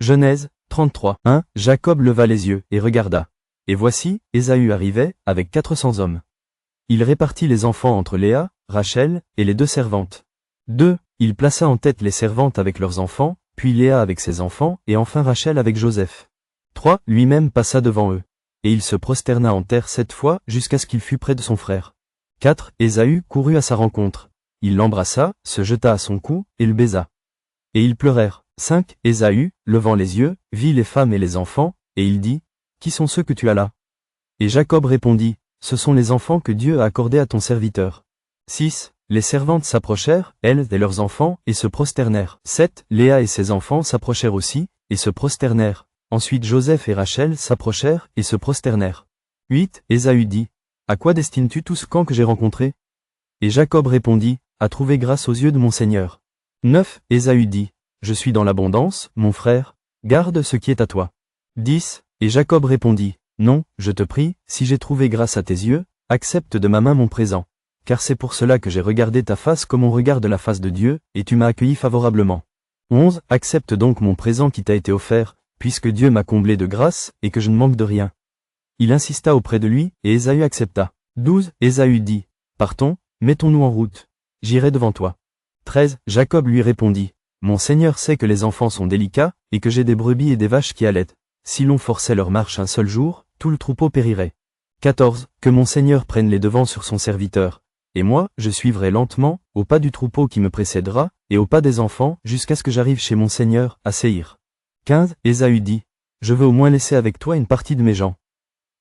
Genèse 33. 1. Jacob leva les yeux et regarda. Et voici, Ésaü arrivait, avec 400 hommes. Il répartit les enfants entre Léa, Rachel, et les 2 servantes. 2. Il plaça en tête les servantes avec leurs enfants, puis Léa avec ses enfants, et enfin Rachel avec Joseph. 3. Lui-même passa devant eux. Et il se prosterna en terre 7 fois jusqu'à ce qu'il fût près de son frère. 4. Ésaü courut à sa rencontre. Il l'embrassa, se jeta à son cou, et le baisa. Et ils pleurèrent. 5. Ésaü, levant les yeux, vit les femmes et les enfants, et il dit, « Qui sont ceux que tu as là ?» Et Jacob répondit, « Ce sont les enfants que Dieu a accordés à ton serviteur. » 6. Les servantes s'approchèrent, elles et leurs enfants, et se prosternèrent. 7. Léa et ses enfants s'approchèrent aussi, et se prosternèrent. Ensuite Joseph et Rachel s'approchèrent, et se prosternèrent. 8. Ésaü dit, « À quoi destines-tu tout ce camp que j'ai rencontré ?» Et Jacob répondit, « À trouver grâce aux yeux de mon Seigneur. » 9. Ésaü dit, « Je suis dans l'abondance, mon frère, garde ce qui est à toi. » 10. Et Jacob répondit, « Non, je te prie, si j'ai trouvé grâce à tes yeux, accepte de ma main mon présent. Car c'est pour cela que j'ai regardé ta face comme on regarde la face de Dieu, et tu m'as accueilli favorablement. 11. Accepte donc mon présent qui t'a été offert, puisque Dieu m'a comblé de grâce, et que je ne manque de rien. » Il insista auprès de lui, et Ésaü accepta. 12. Ésaü dit, « Partons, mettons-nous en route. J'irai devant toi. » 13. Jacob lui répondit, « Mon Seigneur sait que les enfants sont délicats, et que j'ai des brebis et des vaches qui allaitent. Si l'on forçait leur marche un seul jour, tout le troupeau périrait. 14. Que mon Seigneur prenne les devants sur son serviteur. Et moi, je suivrai lentement, au pas du troupeau qui me précédera, et au pas des enfants, jusqu'à ce que j'arrive chez mon Seigneur, à Séhir. 15. Ésaü dit, « Je veux au moins laisser avec toi une partie de mes gens. »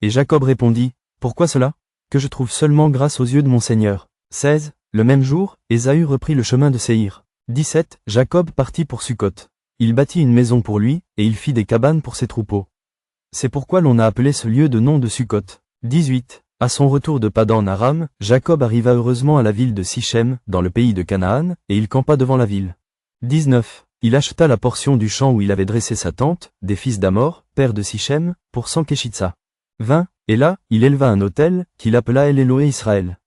Et Jacob répondit, « Pourquoi cela? Que je trouve seulement grâce aux yeux de mon Seigneur. » 16. Le même jour, Ésaü reprit le chemin de Séhir. 17. Jacob partit pour Sukkot. Il bâtit une maison pour lui, et il fit des cabanes pour ses troupeaux. C'est pourquoi l'on a appelé ce lieu de nom de Sukkot. 18. À son retour de Padan Aram, Jacob arriva heureusement à la ville de Sichem, dans le pays de Canaan, et il campa devant la ville. 19. Il acheta la portion du champ où il avait dressé sa tente, des fils d'Amor, père de Sichem, pour 100 kéchitsa. 20. Et là, il éleva un autel, qu'il appela El Eloé Israël.